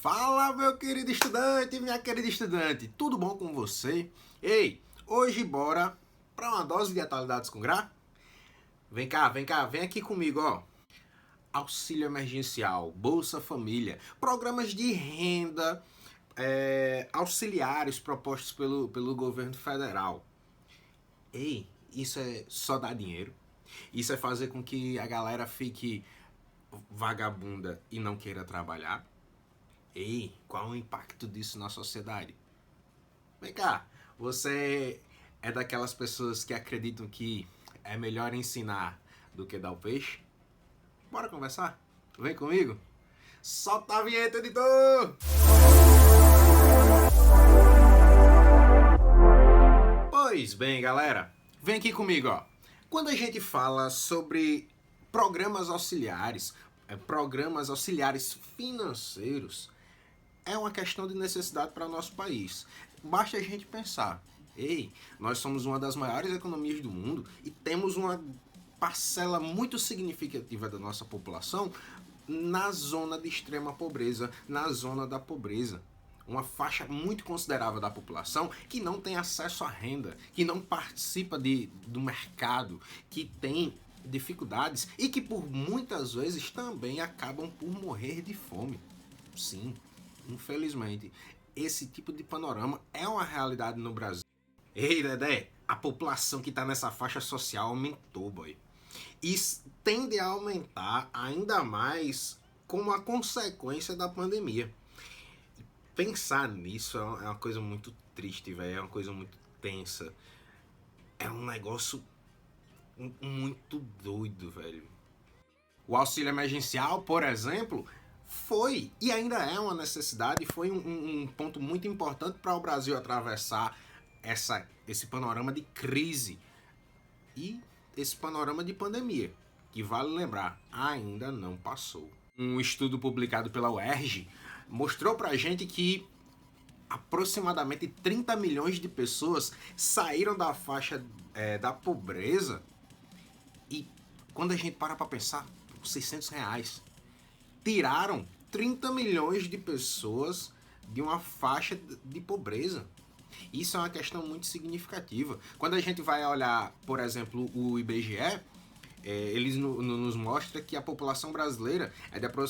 Fala, meu querido estudante, minha querida estudante, tudo bom com você? Ei, hoje bora para uma dose de atualidades com Gra? Vem cá, vem aqui comigo, ó. Auxílio emergencial, Bolsa Família, programas de renda auxiliares propostos pelo governo federal. Ei, isso é só dar dinheiro? Isso é fazer com que a galera fique vagabunda e não queira trabalhar? Ei, qual é o impacto disso na sociedade? Vem cá, você é daquelas pessoas que acreditam que é melhor ensinar do que dar o peixe? Bora conversar? Vem comigo? Solta a vinheta, editor! Pois bem, galera, vem aqui comigo, ó. Quando a gente fala sobre programas auxiliares financeiros, é uma questão de necessidade para o nosso país. Basta a gente pensar. Ei, nós somos uma das maiores economias do mundo e temos uma parcela muito significativa da nossa população na zona de extrema pobreza, na zona da pobreza. Uma faixa muito considerável da população que não tem acesso à renda, que não participa do mercado, que tem dificuldades e que por muitas vezes também acabam por morrer de fome. Sim, infelizmente, esse tipo de panorama é uma realidade no Brasil. Ei, Dedé, a população que está nessa faixa social aumentou, boy. E tende a aumentar ainda mais como a consequência da pandemia. Pensar nisso é uma coisa muito triste, velho. É uma coisa muito tensa. É um negócio muito doido, velho. O auxílio emergencial, por exemplo, foi e ainda é uma necessidade, foi um ponto muito importante para o Brasil atravessar esse panorama de crise e esse panorama de pandemia, que vale lembrar, ainda não passou. Um estudo publicado pela UERJ mostrou pra gente que aproximadamente 30 milhões de pessoas saíram da faixa da pobreza e quando a gente para pra pensar, por R$600, tiraram 30 milhões de pessoas de uma faixa de pobreza. Isso é uma questão muito significativa. Quando a gente vai olhar, por exemplo, o IBGE, eles nos mostram que a população brasileira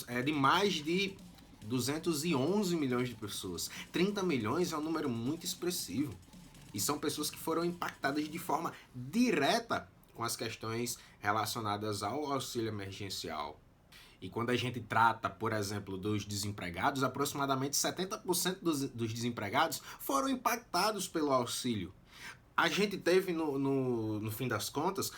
é de mais de 211 milhões de pessoas. 30 milhões é um número muito expressivo. E são pessoas que foram impactadas de forma direta com as questões relacionadas ao auxílio emergencial. E quando a gente trata, por exemplo, dos desempregados, aproximadamente 70% dos desempregados foram impactados pelo auxílio. A gente teve, no fim das contas,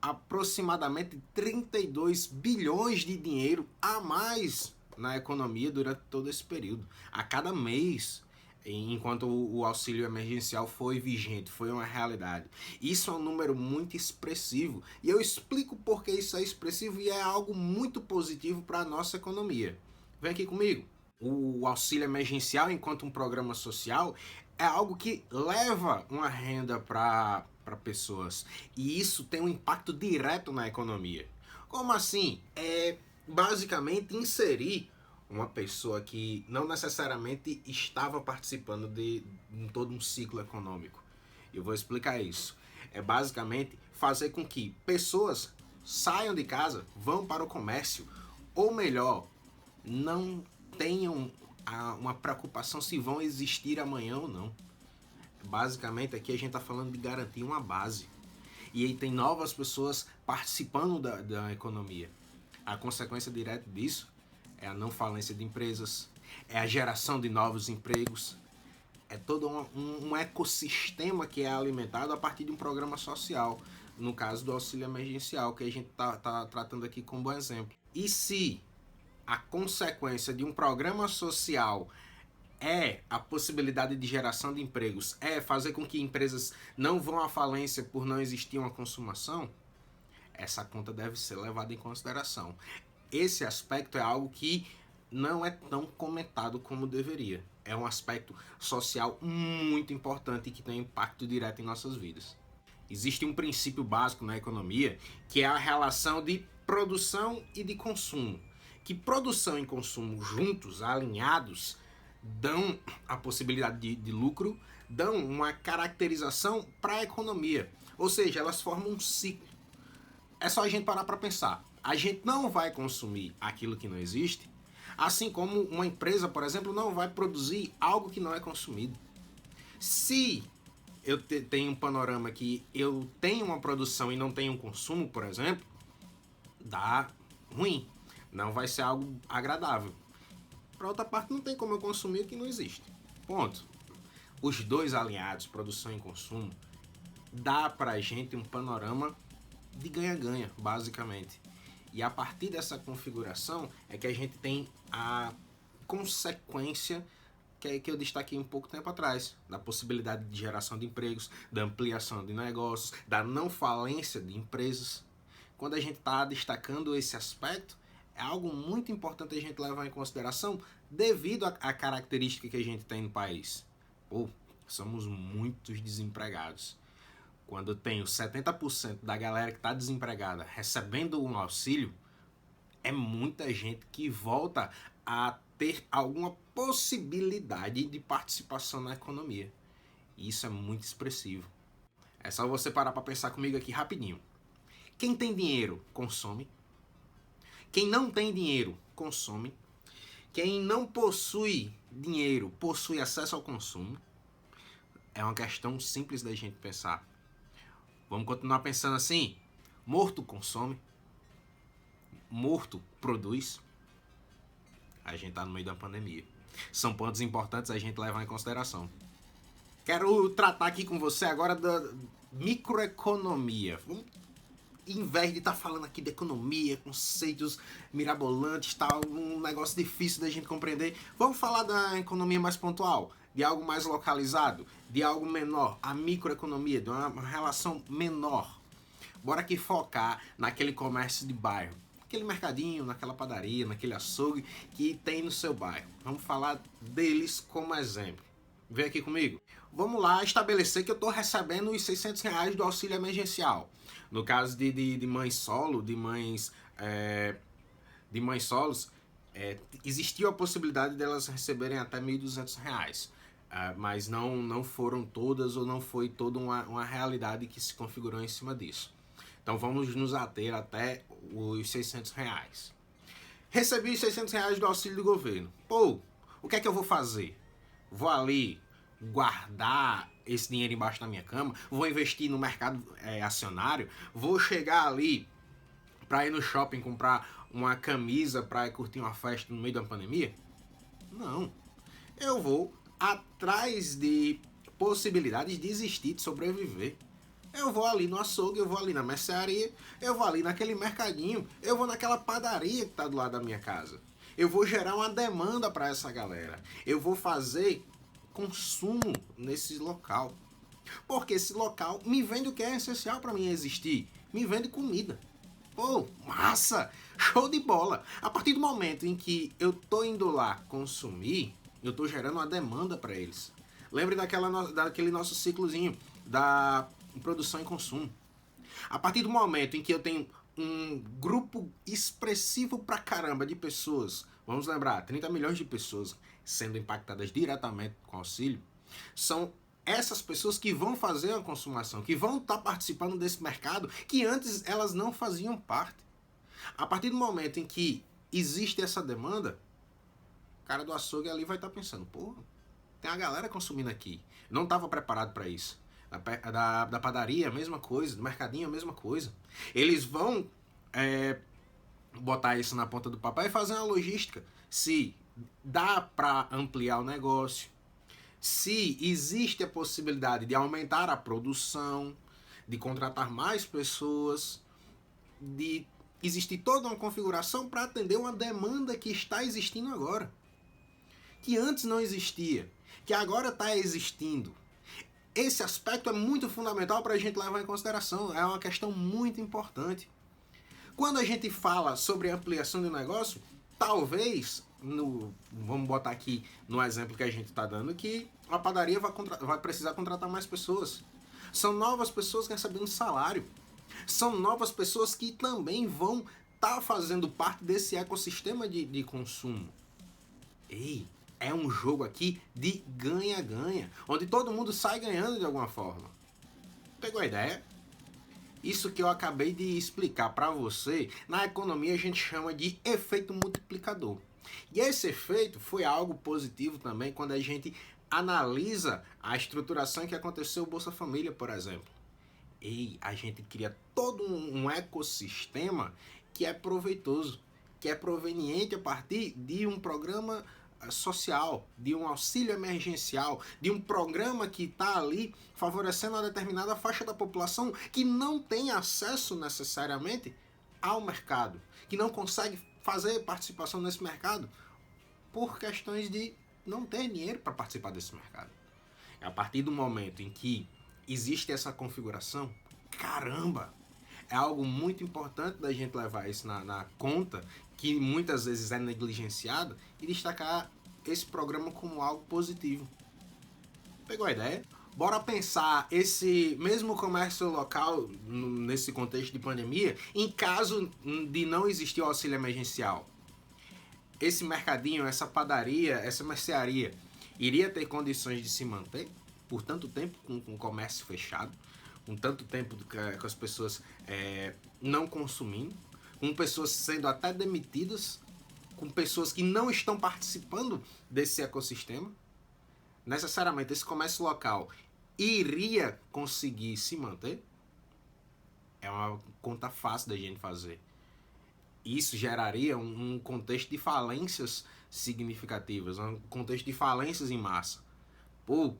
aproximadamente 32 bilhões de dinheiro a mais na economia durante todo esse período. A cada mês, enquanto o auxílio emergencial foi vigente, foi uma realidade. Isso é um número muito expressivo e eu explico por que isso é expressivo e é algo muito positivo para a nossa economia. Vem aqui comigo. O auxílio emergencial, enquanto um programa social, é algo que leva uma renda para pessoas e isso tem um impacto direto na economia. Como assim? É basicamente inserir uma pessoa que não necessariamente estava participando de todo um ciclo econômico. Eu vou explicar isso. É basicamente fazer com que pessoas saiam de casa, vão para o comércio, ou melhor, não tenham uma preocupação se vão existir amanhã ou não. Basicamente aqui a gente está falando de garantir uma base. E aí tem novas pessoas participando da economia. A consequência direta disso é a não falência de empresas, é a geração de novos empregos, é todo um ecossistema que é alimentado a partir de um programa social, no caso do auxílio emergencial, que a gente está tratando aqui como bom exemplo. E se a consequência de um programa social é a possibilidade de geração de empregos, é fazer com que empresas não vão à falência por não existir uma consumação, essa conta deve ser levada em consideração. Esse aspecto é algo que não é tão comentado como deveria. É um aspecto social muito importante e que tem impacto direto em nossas vidas. Existe um princípio básico na economia que é a relação de produção e de consumo, que produção e consumo juntos, alinhados, dão a possibilidade de lucro, dão uma caracterização para a economia. Ou seja, elas formam um ciclo. É só a gente parar para pensar. A gente não vai consumir aquilo que não existe, assim como uma empresa, por exemplo, não vai produzir algo que não é consumido. Se eu tenho um panorama que eu tenho uma produção e não tenho um consumo, por exemplo, dá ruim. Não vai ser algo agradável. Para outra parte, não tem como eu consumir o que não existe. Ponto. Os dois alinhados, produção e consumo, dá pra gente um panorama de ganha-ganha, basicamente. E a partir dessa configuração é que a gente tem a consequência que eu destaquei um pouco tempo atrás, da possibilidade de geração de empregos, da ampliação de negócios, da não falência de empresas. Quando a gente está destacando esse aspecto, é algo muito importante a gente levar em consideração devido à característica que a gente tem no país. Pô, somos muitos desempregados. Quando eu tenho 70% da galera que está desempregada recebendo um auxílio, é muita gente que volta a ter alguma possibilidade de participação na economia. E isso é muito expressivo. É só você parar para pensar comigo aqui rapidinho. Quem tem dinheiro, consome. Quem não tem dinheiro, consome. Quem não possui dinheiro, possui acesso ao consumo. É uma questão simples da gente pensar. Vamos continuar pensando assim? Morto consome. Morto produz. A gente está no meio da pandemia. São pontos importantes a gente levar em consideração. Quero tratar aqui com você agora da microeconomia. Em vez de estar falando aqui de economia, conceitos mirabolantes, tal, um negócio difícil da gente compreender, vamos falar da economia mais pontual, de algo mais localizado, de algo menor, a microeconomia, de uma relação menor. Bora aqui focar naquele comércio de bairro, aquele mercadinho, naquela padaria, naquele açougue que tem no seu bairro. Vamos falar deles como exemplo. Vem aqui comigo. Vamos lá estabelecer que eu estou recebendo os R$600 do auxílio emergencial. No caso de mães solo, de mães solos, existiu a possibilidade delas receberem até R$1.200. Mas não foram todas ou não foi toda uma realidade que se configurou em cima disso. Então vamos nos ater até os R$600. Recebi os R$600 do auxílio do governo. Pô, o que é que eu vou fazer? Vou ali guardar esse dinheiro embaixo da minha cama? Vou investir no mercado acionário? Vou chegar ali para ir no shopping comprar uma camisa para ir curtir uma festa no meio da pandemia? Não. Eu vou atrás de possibilidades de existir, de sobreviver. Eu vou ali no açougue, eu vou ali na mercearia, eu vou ali naquele mercadinho, eu vou naquela padaria que está do lado da minha casa. Eu vou gerar uma demanda para essa galera. Eu vou fazer consumo nesse local. Porque esse local me vende o que é essencial para mim existir. Me vende comida. Pô, massa! Show de bola! A partir do momento em que eu tô indo lá consumir, eu tô gerando uma demanda para eles. Lembre daquele nosso ciclozinho da produção e consumo. A partir do momento em que eu tenho um grupo expressivo pra caramba de pessoas, vamos lembrar, 30 milhões de pessoas sendo impactadas diretamente com auxílio, são essas pessoas que vão fazer a consumação, que vão estar participando desse mercado que antes elas não faziam parte. A partir do momento em que existe essa demanda, o cara do açougue ali vai estar pensando, pô, tem a galera consumindo aqui. Não estava preparado para isso. Da padaria, a mesma coisa. Do mercadinho, a mesma coisa. Eles vão botar isso na ponta do papel e fazer uma logística. Se dá para ampliar o negócio, se existe a possibilidade de aumentar a produção, de contratar mais pessoas, de existir toda uma configuração para atender uma demanda que está existindo agora, que antes não existia, que agora está existindo. Esse aspecto é muito fundamental para a gente levar em consideração, é uma questão muito importante. Quando a gente fala sobre ampliação de negócio, talvez, vamos botar aqui no exemplo que a gente está dando, que a padaria vai precisar contratar mais pessoas. São novas pessoas recebendo salário. São novas pessoas que também vão tá fazendo parte desse ecossistema de consumo. Ei, é um jogo aqui de ganha-ganha, onde todo mundo sai ganhando de alguma forma. Pegou a ideia? Isso que eu acabei de explicar para você, na economia a gente chama de efeito multiplicador. E esse efeito foi algo positivo também quando a gente analisa a estruturação que aconteceu no Bolsa Família, por exemplo. E a gente cria todo um ecossistema que é proveitoso, que é proveniente a partir de um programa social, de um auxílio emergencial, de um programa que está ali favorecendo uma determinada faixa da população que não tem acesso necessariamente ao mercado, que não consegue fazer participação nesse mercado por questões de não ter dinheiro para participar desse mercado. A partir do momento em que existe essa configuração, caramba, é algo muito importante da gente levar isso na conta, que muitas vezes é negligenciado, e destacar esse programa como algo positivo. Pegou a ideia? Bora pensar esse mesmo comércio local nesse contexto de pandemia, em caso de não existir o auxílio emergencial. Esse mercadinho, essa padaria, essa mercearia, iria ter condições de se manter por tanto tempo com o comércio fechado, com tanto tempo com as pessoas não consumindo, com pessoas sendo até demitidas, com pessoas que não estão participando desse ecossistema? Necessariamente esse comércio local iria conseguir se manter? É uma conta fácil da gente fazer. Isso geraria um contexto de falências significativas, um contexto de falências em massa. Pô,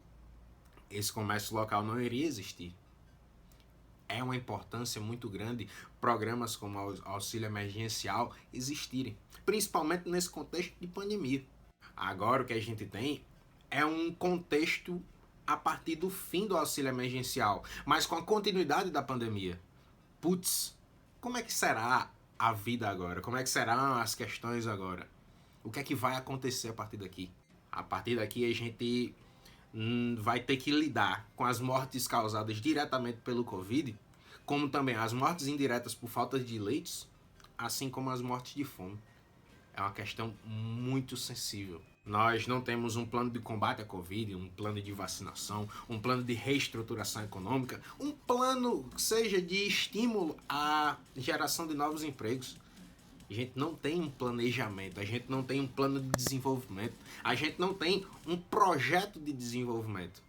esse comércio local não iria existir. É uma importância muito grande programas como o auxílio emergencial existirem, principalmente nesse contexto de pandemia. Agora o que a gente tem é um contexto a partir do fim do auxílio emergencial, mas com a continuidade da pandemia. Putz, como é que será a vida agora? Como é que serão as questões agora? O que é que vai acontecer a partir daqui? A partir daqui a gente vai ter que lidar com as mortes causadas diretamente pelo Covid, como também as mortes indiretas por falta de leitos, assim como as mortes de fome. É uma questão muito sensível. Nós não temos um plano de combate à Covid, um plano de vacinação, um plano de reestruturação econômica, um plano que seja de estímulo à geração de novos empregos. A gente não tem um planejamento, a gente não tem um plano de desenvolvimento, a gente não tem um projeto de desenvolvimento.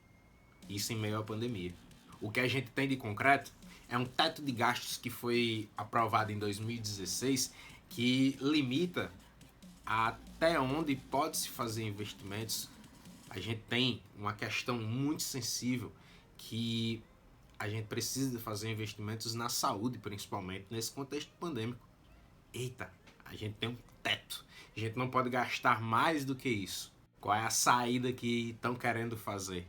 Isso em meio à pandemia. O que a gente tem de concreto é um teto de gastos que foi aprovado em 2016 que limita até onde pode-se fazer investimentos. A gente tem uma questão muito sensível que a gente precisa fazer investimentos na saúde, principalmente nesse contexto pandêmico. Eita, a gente tem um teto. A gente não pode gastar mais do que isso. Qual é a saída que estão querendo fazer?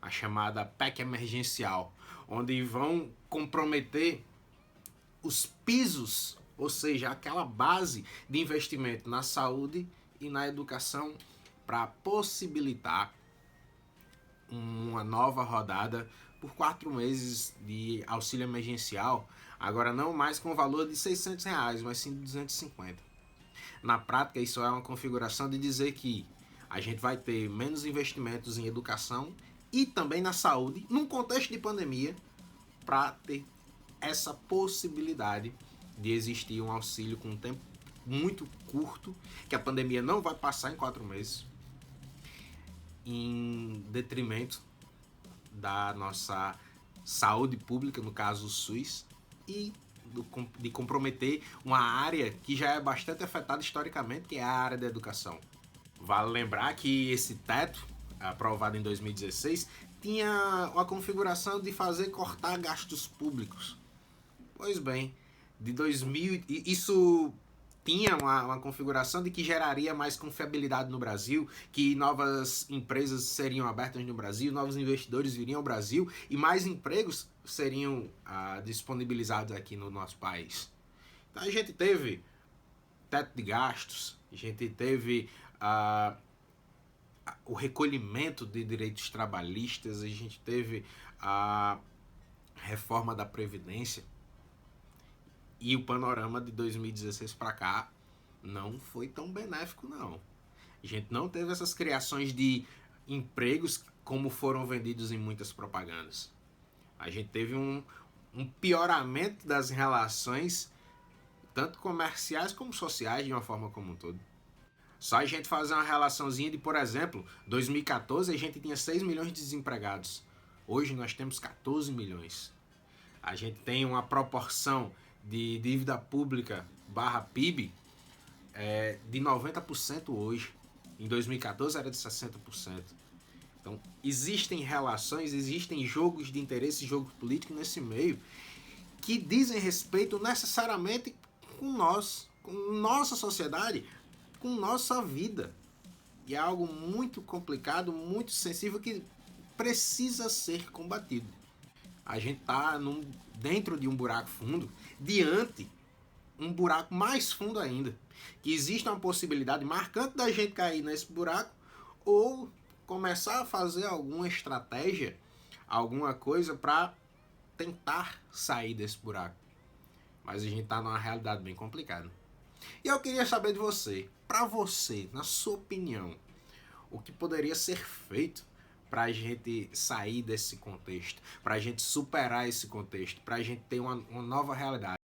A chamada PEC emergencial, onde vão comprometer os pisos, ou seja, aquela base de investimento na saúde e na educação para possibilitar uma nova rodada por 4 meses de auxílio emergencial, agora não mais com o valor de R$600, mas sim de 250. Na prática, isso é uma configuração de dizer que a gente vai ter menos investimentos em educação e também na saúde, num contexto de pandemia, para ter essa possibilidade de existir um auxílio com um tempo muito curto, que a pandemia não vai passar em 4 meses, em detrimento da nossa saúde pública, no caso o SUS, e de comprometer uma área que já é bastante afetada historicamente, que é a área da educação. Vale lembrar que esse teto, aprovado em 2016, tinha uma configuração de fazer cortar gastos públicos. Pois bem, de 2000, isso tinha uma configuração de que geraria mais confiabilidade no Brasil, que novas empresas seriam abertas no Brasil, novos investidores viriam ao Brasil e mais empregos seriam disponibilizados aqui no nosso país. Então a gente teve teto de gastos, a gente teve o recolhimento de direitos trabalhistas, a gente teve a reforma da Previdência. E o panorama de 2016 para cá não foi tão benéfico, não. A gente não teve essas criações de empregos como foram vendidos em muitas propagandas. A gente teve um pioramento das relações, tanto comerciais como sociais, de uma forma como um todo. Só a gente fazer uma relaçãozinha de, por exemplo, 2014 a gente tinha 6 milhões de desempregados. Hoje nós temos 14 milhões. A gente tem uma proporção de dívida pública barra PIB de 90% hoje. Em 2014 era de 60%. Então, existem relações, existem jogos de interesse, jogos políticos nesse meio que dizem respeito necessariamente com nós, com nossa sociedade, com nossa vida. E é algo muito complicado, muito sensível que precisa ser combatido. A gente está dentro de um buraco fundo, diante um buraco mais fundo ainda. Que existe uma possibilidade marcante da gente cair nesse buraco ou começar a fazer alguma estratégia, alguma coisa para tentar sair desse buraco. Mas a gente está numa realidade bem complicada. E eu queria saber de você, para você, na sua opinião, o que poderia ser feito para a gente sair desse contexto, para a gente superar esse contexto, para a gente ter uma nova realidade.